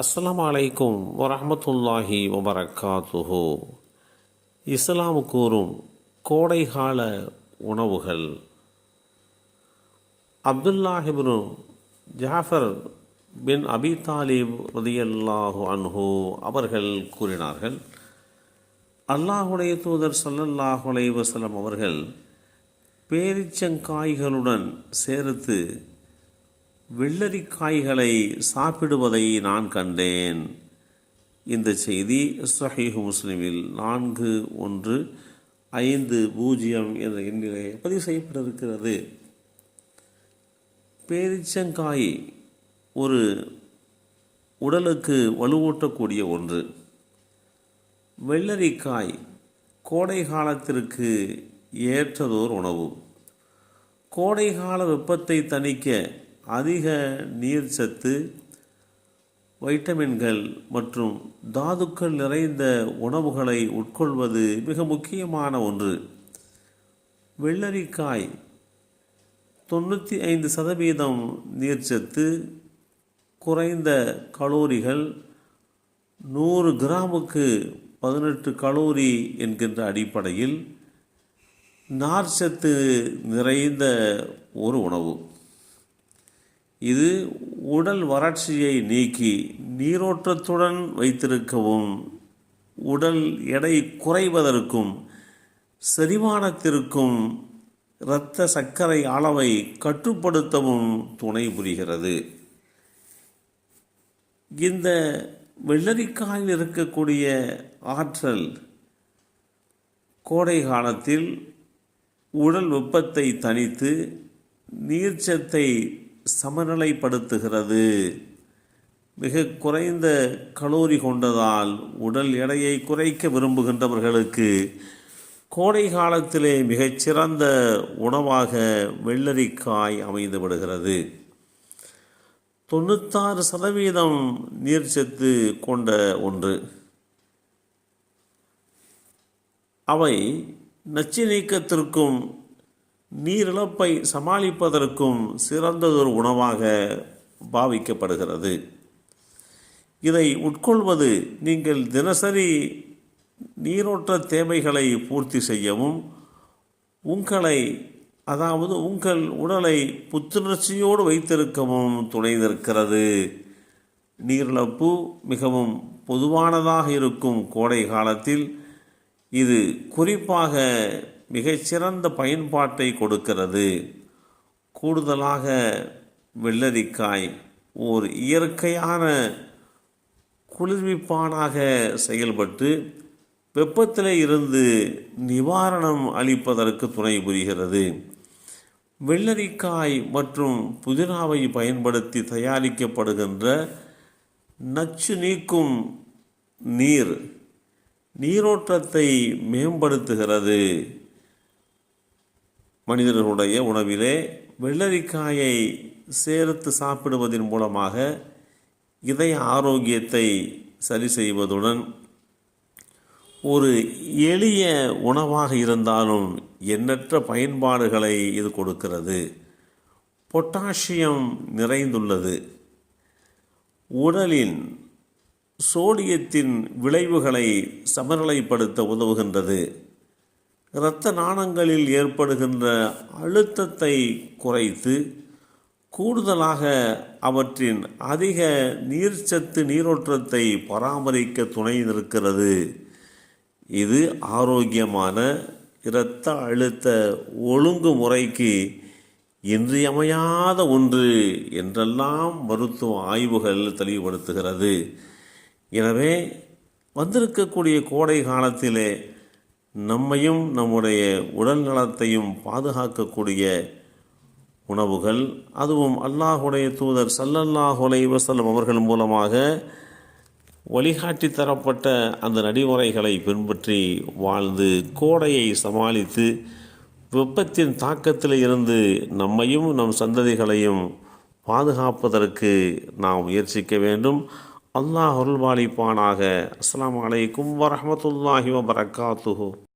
அஸ்ஸலாமு அலைக்கும் வரஹ்மத்துல்லாஹி வபரகாத்துஹு. இஸ்லாம் கூறும் கோடைகால உணவுகள். அப்துல்லாஹ் இப்னு ஜாஃபர் பின் அபி தாலிப் ரலியல்லாஹு அன்ஹு அவர்கள் கூறினார்கள், அல்லாஹுடைய தூதர் ஸல்லல்லாஹு அலைஹி வஸல்லம் அவர்கள் பேரிச்சங்காய்களுடன் சேர்த்து வெள்ளரிக்காய்களை சாப்பிடுவதை நான் கண்டேன். இந்த செய்தி ஸஹீஹ் முஸ்லிமில் 4150 என்ற எண்ணிலே பதிவு செய்யப்பட்டிருக்கிறது. பேரிச்சங்காய் ஒரு உடலுக்கு வலுவூட்டக்கூடிய ஒன்று. வெள்ளரிக்காய் கோடை காலத்திற்கு ஏற்றதோர் உணவு. கோடைகால வெப்பத்தை தணிக்க அதிக நீர்ச்சத்து, வைட்டமின்கள் மற்றும் தாதுக்கள் நிறைந்த உணவுகளை உட்கொள்வது மிக முக்கியமான ஒன்று. வெள்ளரிக்காய் 95% நீர்ச்சத்து, குறைந்த கலோரிகள், 100 கிராமுக்கு 18 கலோரி என்கின்ற அடிப்படையில் நார்ச்சத்து நிறைந்த ஒரு உணவு. இது உடல் வறட்சியை நீக்கி நீரோட்டத்துடன் வைத்திருக்கவும், உடல் எடை குறைவதற்கும், செரிமானத்திற்கும், இரத்த சர்க்கரை அளவை கட்டுப்படுத்தவும் துணை புரிகிறது. இந்த வெள்ளரிக்காயில் இருக்கக்கூடிய ஆற்றல் கோடை காலத்தில் உடல் வெப்பத்தை தணித்து நீர்ச்சத்தை சமநிலைப்படுத்துகிறது. மிக குறைந்த கலோரி கொண்டதால் உடல் எடையை குறைக்க விரும்புகின்றவர்களுக்கு கோடை காலத்திலே மிகச்சிறந்த உணவாக வெள்ளரிக்காய் அமைந்து விடுகிறது. 96% நீர்ச்சத்து கொண்ட ஒன்று. அவை நச்சு நீக்கத்திற்கும் நீரிழப்பை சமாளிப்பதற்கும் சிறந்ததொரு உணவாக பாவிக்கப்படுகிறது. இதை உட்கொள்வது நீங்கள் தினசரி நீரோட்ட தேவைகளை பூர்த்தி செய்யவும், உங்கள் உடலை புத்துணர்ச்சியோடு வைத்திருக்கவும் துணை நிற்கிறது. நீரிழப்பு மிகவும் பொதுவானதாக இருக்கும் கோடை காலத்தில் இது குறிப்பாக மிகச்சிறந்த பயன்பாட்டை கொடுக்கிறது. கூடுதலாக வெள்ளரிக்காய் ஓர் இயற்கையான குளிர்விப்பானாக செயல்பட்டு வெப்பத்திலே இருந்து நிவாரணம் அளிப்பதற்கு துணை புரிகிறது. வெள்ளரிக்காய் மற்றும் புதினாவை பயன்படுத்தி தயாரிக்கப்படுகின்ற நச்சு நீக்கும் நீரோட்டத்தை மேம்படுத்துகிறது. மனிதர்களுடைய உணவிலே வெள்ளரிக்காயை சேர்த்து சாப்பிடுவதன் மூலமாக இதய ஆரோக்கியத்தை சரி செய்வதுடன் ஒரு எளிய உணவாக இருந்தாலும் எண்ணற்ற பயன்பாடுகளை இது கொடுக்கிறது. பொட்டாசியம் நிறைந்துள்ளது. உடலின் சோடியத்தின் விளைவுகளை சமநிலைப்படுத்த உதவுகின்றது. இரத்த நாளங்களில் ஏற்படுகின்ற அழுத்தத்தை குறைத்து கூடுதலாக அவற்றின் அதிக நீர்ச்சத்து நீரோட்டத்தை பராமரிக்க துணை நிற்கிறது. இது ஆரோக்கியமான இரத்த அழுத்த ஒழுங்குமுறைக்கு இன்றியமையாத ஒன்று என்றெல்லாம் மருத்துவ ஆய்வுகள் தெளிவுபடுத்துகிறது. எனவே வந்திருக்கக்கூடிய கோடை காலத்திலே நம்மையும் நம்முடைய உடல் நலத்தையும் பாதுகாக்கக்கூடிய உணவுகள், அதுவும் அல்லாஹுடைய தூதர் ஸல்லல்லாஹு அலைஹி வஸல்லம் அவர்கள் மூலமாக வழிகாட்டி தரப்பட்ட அந்த நடைமுறைகளை பின்பற்றி வாழ்ந்து கோடையை சமாளித்து வெப்பத்தின் தாக்கத்தில் இருந்து நம்மையும் நம் சந்ததிகளையும் பாதுகாப்பதற்கு நாம் முயற்சிக்க வேண்டும். அல்லாஹ் அருள்பாலிப்பானாக. அஸ்ஸலாமு அலைக்கும் வரஹ்மத்துல்லாஹி வபரகாத்துஹு.